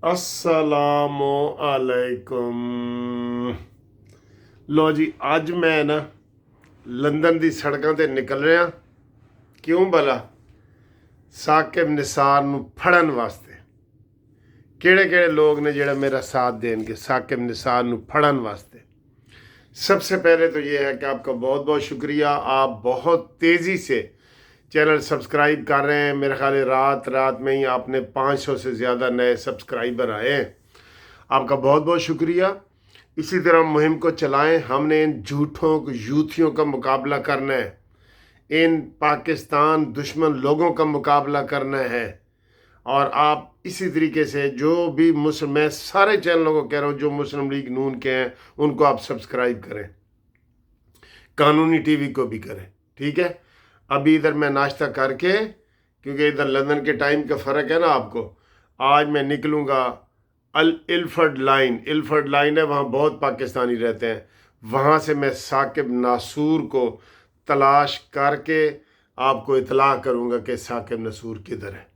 अस्सलामु अलैकुम। लो जी, अज मैं ना लंदन दी सड़कों ते निकल रहा। क्यों भला? साकिब निसार नूं फड़न वास्ते। किहड़े किहड़े लोग ने जिहड़े मेरा साथ देंगे साकिब निसार नूं फड़न वास्ते। सबसे पहले तो ये है कि आपका बहुत बहुत शुक्रिया। आप बहुत तेज़ी से चैनल सब्सक्राइब कर रहे हैं। मेरे ख्याल है रात में ही आपने 500 से ज़्यादा नए सब्सक्राइबर आए हैं। आपका बहुत बहुत शुक्रिया। इसी तरह मुहिम को चलाएं। हमने इन झूठों यूथियों का मुकाबला करना है, इन पाकिस्तान दुश्मन लोगों का मुकाबला करना है। और आप इसी तरीके से जो भी मुस्लिम, मैं सारे चैनलों को कह रहा हूँ जो मुस्लिम लीग नून के हैं उनको आप सब्सक्राइब करें, कानूनी टीवी को भी करें, ठीक है। अभी इधर मैं नाश्ता करके, क्योंकि इधर लंदन के टाइम का फ़र्क है ना आपको, आज मैं निकलूँगा इल्फर्ड लाइन है, वहाँ बहुत पाकिस्तानी रहते हैं। वहाँ से मैं साकिब नासूर को तलाश करके आपको इतला करूँगा कि साकिब नासूर किधर है।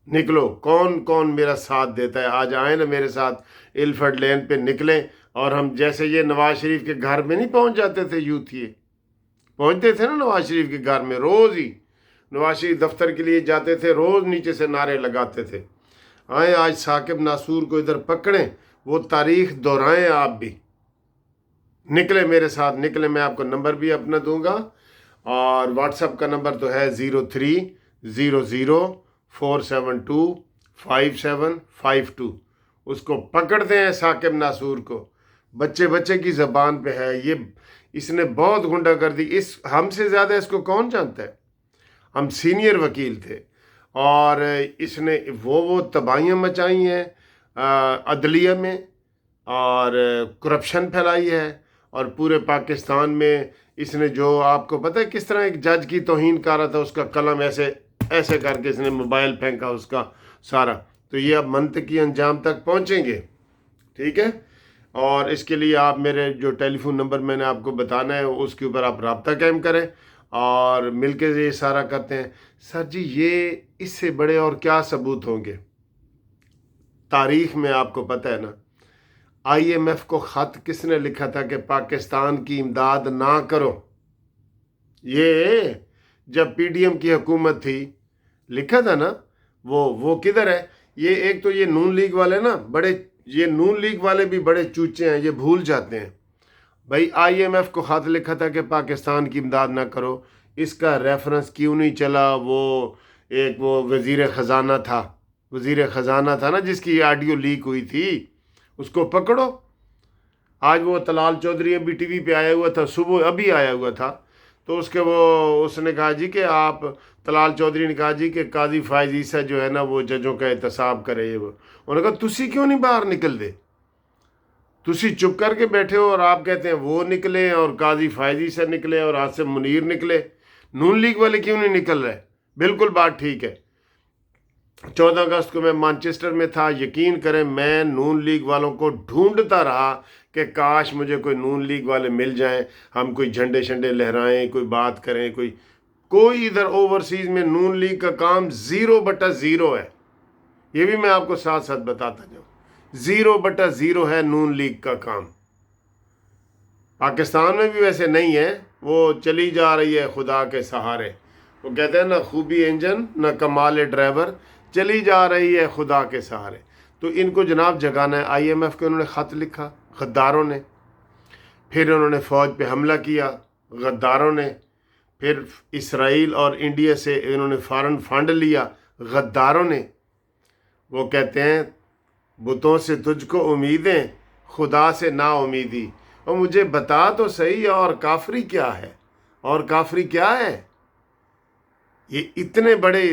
निकलो, कौन कौन मेरा साथ देता है, आज आए ना मेरे साथ इल्फर्ड लेन पे निकलें। और हम जैसे ये नवाज शरीफ के घर में नहीं पहुँच जाते थे यूथ, ये पहुँचते थे ना नवाज शरीफ के घर में, रोज़ ही नवाज शरीफ दफ्तर के लिए जाते थे, रोज़ नीचे से नारे लगाते थे। आए आज साकिब नासूर को इधर पकड़ें, वो तारीख दोहराएं। आप भी निकले मेरे साथ, निकले। मैं आपको नंबर भी अपना दूंगा और व्हाट्सएप का नंबर तो है 030047255752। उसको पकड़ते हैं साकिब नासूर को। बच्चे बच्चे की ज़बान पे है ये, इसने बहुत गुंडागर्दी, इस हमसे ज़्यादा इसको कौन जानता है। हम सीनियर वकील थे और इसने वो तबाहियाँ मचाई हैं अदलिया में, और करप्शन फैलाई है। और पूरे पाकिस्तान में इसने, जो आपको पता है किस तरह एक जज की तौहीन कर रहा था, उसका कलम ऐसे ऐसे करके इसने मोबाइल फेंका उसका सारा। तो ये अब मंतकी अंजाम तक पहुँचेंगे, ठीक है। और इसके लिए आप मेरे जो टेलीफोन नंबर मैंने आपको बताना है उसके ऊपर आप रब्ता कायम करें और मिलके ये सारा करते हैं। सर जी, ये इससे बड़े और क्या सबूत होंगे? तारीख में आपको पता है ना, IMF को ख़त किसने लिखा था कि पाकिस्तान की इमदाद ना करो? ये जब PDM की हुकूमत थी लिखा था ना। वो किधर है? ये एक तो ये नून लीग वाले ना बड़े, ये नून लीग वाले भी बड़े चूचे हैं, ये भूल जाते हैं। भाई IMF को ख़त लिखा था कि पाकिस्तान की इमदाद ना करो, इसका रेफरेंस क्यों नहीं चला? वो एक वो वज़ीर ख़जाना था ना जिसकी ऑडियो लीक हुई थी, उसको पकड़ो। आज वो तलाल चौधरी अभी टीवी पे आया हुआ था, सुबह अभी आया हुआ था। तो उसने कहा जी कि आप, तलाल चौधरी ने कहा जी कि काजी फायज ईसा जो है ना वो जजों का एहतसाब करे। ये वो उन्होंने कहा तुसी क्यों नहीं बाहर निकल दे, तुसी चुप करके बैठे हो और आप कहते हैं वो निकले और काजी फायज ईसा निकले और आसिम मुनीर निकले, नून लीग वाले क्यों नहीं निकल रहे? बिल्कुल बात ठीक है। 14 अगस्त को मैं मैनचेस्टर में था। यकीन करें मैं नून लीग वालों को ढूंढता रहा कि काश मुझे कोई नून लीग वाले मिल जाएं, हम कोई झंडे शंडे लहराएं, कोई बात करें। कोई इधर ओवरसीज़ में नून लीग का काम 0/0 है। ये भी मैं आपको साथ साथ बताता जाऊँ, 0/0 है नून लीग का काम। पाकिस्तान में भी वैसे नहीं है, वो चली जा रही है खुदा के सहारे। वो कहते हैं ना, खूबी इंजन न कमाल ड्राइवर, चली जा रही है खुदा के सहारे। तो इनको जनाब जगाना है। IMF के उन्होंने ख़त लिखा गद्दारों ने, फिर उन्होंने फ़ौज पे हमला किया गद्दारों ने, फिर इसराइल और इंडिया से इन्होंने फ़ॉरेन फंड लिया गद्दारों ने। वो कहते हैं बुतों से तुझको उम्मीदें, खुदा से ना उम्मीदी। और मुझे बता तो सही, और काफरी क्या है, और काफरी क्या है? ये इतने बड़े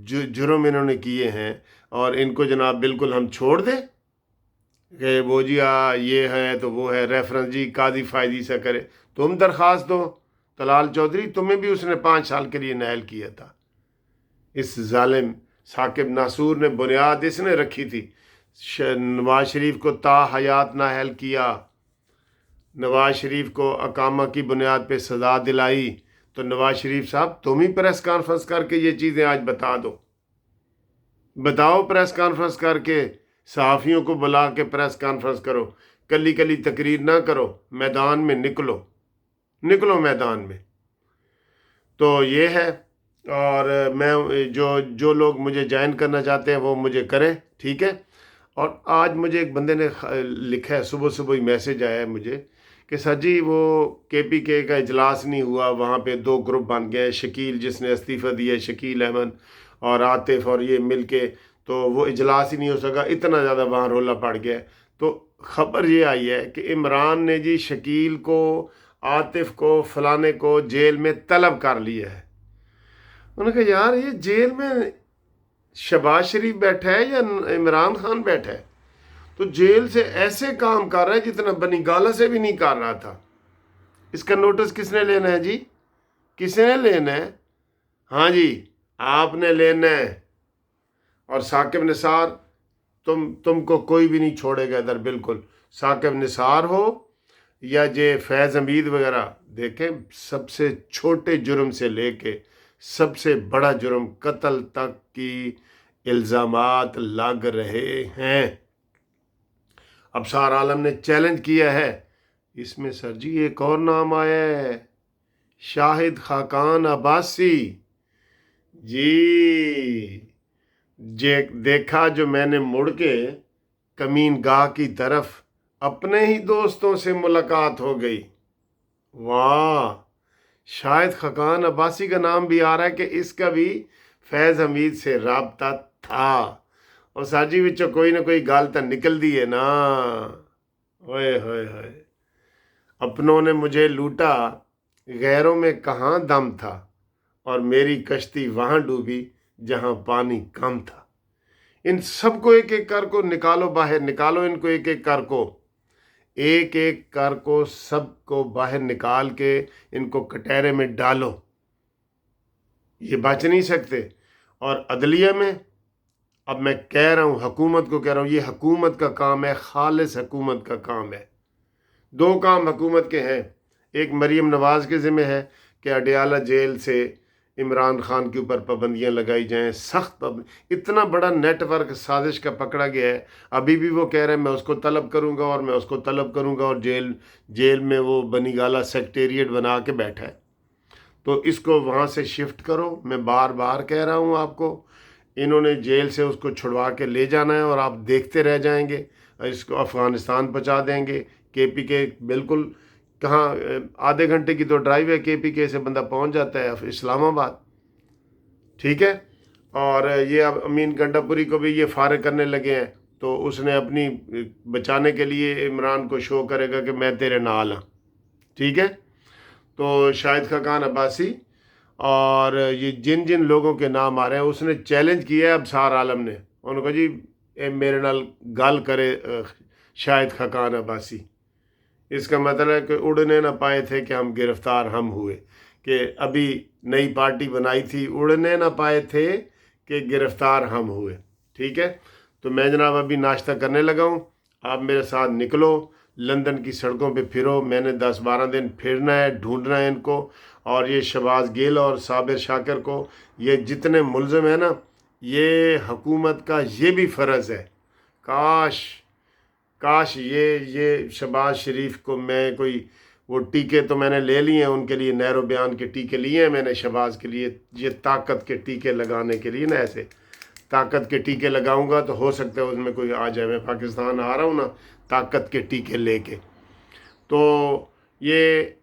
जुर्म इन्होंने किए हैं और इनको जनाब बिल्कुल हम छोड़ दें कि वो जी ये है तो वो है, रेफरेंस जी काजी फायदी से करे। तुम दरख्वास्त दो तलाल चौधरी, तुम्हें भी उसने 5 साल के लिए नायल किया था। इस जालिम साकिब नासूर ने बुनियाद इसने रखी थी, नवाज शरीफ को ता हयात नाअहल किया, नवाज शरीफ को अकामा की बुनियाद पे सज़ा दिलाई। तो नवाज शरीफ साहब तुम ही प्रेस कॉन्फ्रेंस करके ये चीज़ें आज बता दो, बताओ प्रेस कॉन्फ्रेंस करके सहाफ़ियों को बुला के प्रेस कॉन्फ्रेंस करो, कली कली तकरीर ना करो, मैदान में निकलो मैदान में। तो ये है। और मैं जो लोग मुझे ज्वाइन करना चाहते हैं वो मुझे करें, ठीक है। और आज मुझे एक बंदे ने लिखा है, सुबह सुबह ही मैसेज आया है मुझे कि सर जी वो KPK का इजलास नहीं हुआ, वहाँ पे 2 ग्रुप बन गए, शकील जिसने इस्तीफ़ा दिया, शकील अहमद और आतिफ और ये मिल के, तो वो इजलास ही नहीं हो सका, इतना ज़्यादा वहाँ रोला पड़ गया। तो ख़बर ये आई है कि इमरान ने जी शकील को, आतिफ को, फलाने को जेल में तलब कर लिया है। उन्होंने कहा यार ये जेल में शहबाज शरीफ बैठा है या इमरान खान बैठा है? तो जेल से ऐसे काम कर रहा है जितना बनी गाला से भी नहीं कर रहा था। इसका नोटिस किसने लेना है जी? किसने लेना है? हाँ जी, आपने लेना है। और साकिब निसार, तुमको कोई भी नहीं छोड़ेगा इधर, बिल्कुल। साकिब निसार हो या जे फैज़ हमीद वगैरह, देखें सबसे छोटे जुर्म से लेके सबसे बड़ा जुर्म कत्ल तक की इल्ज़ामात लग रहे हैं। अबसार आलम ने चैलेंज किया है। इसमें सर जी एक और नाम आया है, शाहिद खाकान अब्बासी जी। देखा जो मैंने मुड़ के कमीन गाह की तरफ, अपने ही दोस्तों से मुलाकात हो गई। वाह, शाहिद खाकान अब्बासी का नाम भी आ रहा है कि इसका भी फैज़ हमीद से राब्ता था। और साजी विचों कोई ना कोई गाल तो निकलती है ना। ओए होए होए, अपनों ने मुझे लूटा, गैरों में कहाँ दम था, और मेरी कश्ती वहाँ डूबी जहाँ पानी कम था। इन सबको एक एक कर को निकालो बाहर, निकालो इनको एक एक कर को सबको बाहर निकाल के इनको कटहरे में डालो, ये बच नहीं सकते। और अदलिया में, अब मैं कह रहा हूँ, हुकूमत को कह रहा हूँ, ये हुकूमत का काम है, खालिस हुकूमत का काम है। 2 काम हुकूमत के हैं। एक मरीम नवाज़ के ज़िम्मे है कि अडयाला जेल से इमरान खान के ऊपर पाबंदियाँ लगाई जाएं, सख्त इतना बड़ा नेटवर्क साजिश का पकड़ा गया है। अभी भी वो कह रहे हैं मैं उसको तलब करूँगा और मैं उसको तलब करूँगा, और जेल में वो बनीगाला सेक्रेटेरिएट बना के बैठा है। तो इसको वहाँ से शिफ्ट करो। मैं बार बार कह रहा हूँ आपको, इन्होंने जेल से उसको छुड़वा के ले जाना है और आप देखते रह जाएंगे। इसको अफ़गानिस्तान पहुँचा देंगे। KPK बिल्कुल, कहाँ आधे घंटे की तो ड्राइव है, KPK से बंदा पहुँच जाता है इस्लामाबाद, ठीक है। और ये अब अमीन गंडापुरी को भी ये फारिग करने लगे हैं, तो उसने अपनी बचाने के लिए इमरान को शो करेगा कि मैं तेरे नाल हाँ, ठीक है। तो शाहिद खाकान अब्बासी और ये जिन जिन लोगों के नाम आ रहे हैं, उसने चैलेंज किया है अबसार आलम ने। उन्होंने कहा जी मेरे नाल गल करे शाहिद खाकान अब्बासी। इसका मतलब है कि उड़ने ना पाए थे कि हम गिरफ्तार हम हुए, कि अभी नई पार्टी बनाई थी, उड़ने ना पाए थे कि गिरफ्तार हम हुए, ठीक है। तो मैं जनाब अभी नाश्ता करने लगा हूँ, आप मेरे साथ निकलो, लंदन की सड़कों पे फिरो। मैंने 10-12 दिन फिरना है, ढूंढना है इनको। और ये शहबाज गिल और साबिर शाकिर को, ये जितने मुलज़िम हैं ना, ये हुकूमत का ये भी फ़र्ज़ है। काश ये शहबाज शरीफ को मैं कोई, वो टीके तो मैंने ले लिए हैं उनके लिए, नहरो बयान के टीके लिए हैं मैंने शहबाज के लिए, ये ताकत के टीके लगाने के लिए ना, ऐसे ताकत के टीके लगाऊंगा तो हो सकता है उसमें कोई आ जाए। मैं पाकिस्तान आ रहा हूँ ना ताकत के टीके लेके। तो ये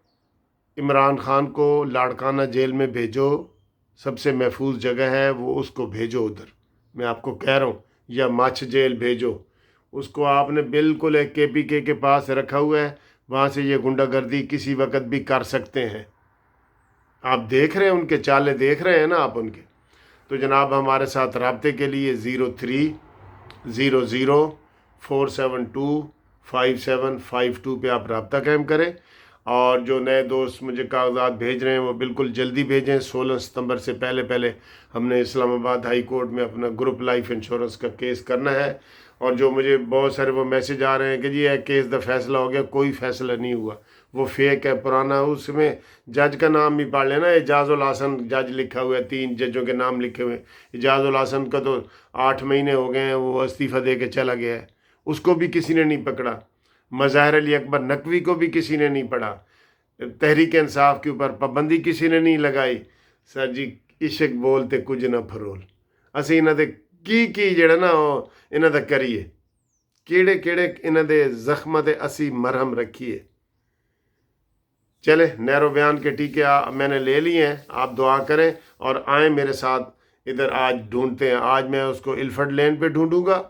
इमरान खान को लाड़काना जेल में भेजो, सबसे महफूज जगह है वो, उसको भेजो उधर, मैं आपको कह रहा हूँ, या मछ जेल भेजो उसको। आपने बिल्कुल एक KPK के पास रखा हुआ है, वहाँ से ये गुंडागर्दी किसी वक्त भी कर सकते हैं। आप देख रहे हैं उनके चाले, देख रहे हैं ना आप उनके। तो जनाब हमारे साथ रब्ते के लिए 030047255752 पे आप रब्ता कायम करें। और जो नए दोस्त मुझे कागजात भेज रहे हैं वो बिल्कुल जल्दी भेजें। 16 सितंबर से पहले हमने इस्लामाबाद हाई कोर्ट में अपना ग्रुप लाइफ इंश्योरेंस का केस करना है। और जो मुझे बहुत सारे वो मैसेज आ रहे हैं कि जी यह केस द फैसला हो गया, कोई फ़ैसला नहीं हुआ। وہ فیک ہے پرانا. اس میں جج کا نام بھی پڑھ لینا. اعجاز الحسن جج لکھا ہوا ہے, 3 ججوں کے نام لکھے ہوئے. اعجاز الحسن کا تو 8 مہینے ہو گئے ہیں, وہ استعفیٰ دے کے چلا گیا ہے. اس کو بھی کسی نے نہیں پکڑا. مظاہر علی اکبر نقوی کو بھی کسی نے نہیں پڑھا. تحریک انصاف کے اوپر پابندی کسی نے نہیں لگائی. سر جی عشق بولتے کچھ نہ پھرول. ਅਸੀਂ ਇਹਨਾਂ ਦੇ ਕੀ ਜਿਹੜਾ ਨਾ ਉਹ ਇਹਨਾਂ ਦਾ ਕਰੀਏ, ਕਿਹੜੇ ਇਹਨਾਂ ਦੇ ਜ਼ਖਮਾਂ ਤੇ ਅਸੀਂ ਮਰਹਮ رکھیے. چلے نیرو بیان کے ٹیکے میں نے لے لیے ہیں. آپ دعا کریں اور آئیں میرے ساتھ ادھر. آج ڈھونڈتے ہیں. آج میں اس کو الفرڈ لین پہ ڈھونڈوں گا.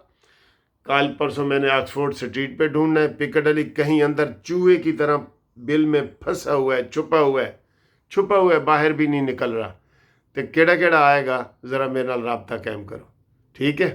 کل پرسوں میں نے آکسفورڈ سٹریٹ پہ ڈھونڈنا ہے. پکڈلی کہیں اندر چوہے کی طرح بل میں پھنسا ہوا ہے, چھپا ہوا ہے, باہر بھی نہیں نکل رہا. تو کیڑا آئے گا ذرا میرے نال رابطہ قائم کرو. ٹھیک ہے.